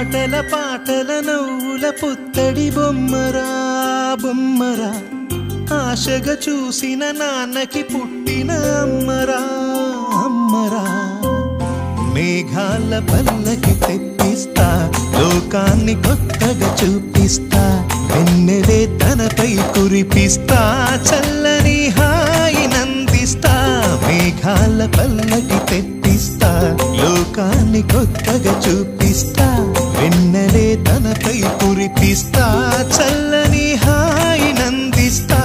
ఆటల పాటల నవ్వుల పుత్తడి బొమ్మరా బొమ్మరా ఆశగా చూసిన నాన్నకి పుట్టిన అమ్మరా అమ్మరా మేఘాల పల్లకి తెప్పిస్తా లోకాన్ని కొత్తగా చూపిస్తా వెన్నెలే తనపై కురిపిస్తా చల్లని హాయి నందిస్తా మేఘాల పల్లకి తెప్పిస్తా లోకాన్ని కొత్తగా చూపిస్తా వెన్నెలే తనపై కురిపిస్తా చల్లని హాయి నందిస్తా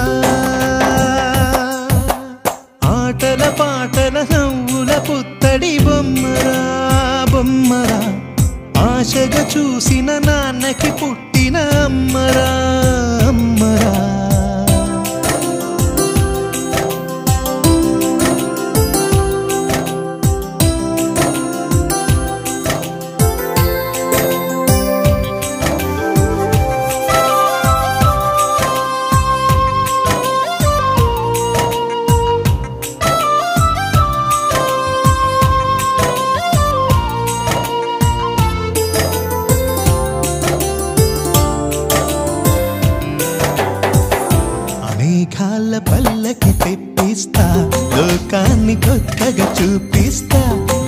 ఆటల పాటల నవ్వుల పుత్తడి బొమ్మరా బొమ్మరా ఆశగా చూసిన నాన్నకి పుట్టిన అమ్మరా అమ్మరా మేఘాల పల్లకి తెప్పిస్తా లోకాన్ని కొత్తగా చూపిస్తా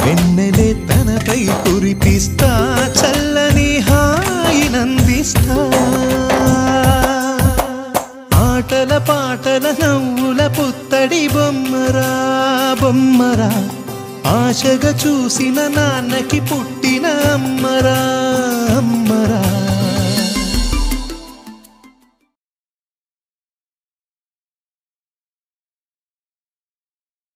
వెన్నెలే తనపై కురిపిస్తా చల్లని హాయి నందిస్తా ఆటల పాటల నవ్వుల పుత్తడి బొమ్మరా బొమ్మరా ఆశగా చూసిన నాన్నకి పుట్టిన అమ్మరా అమ్మరా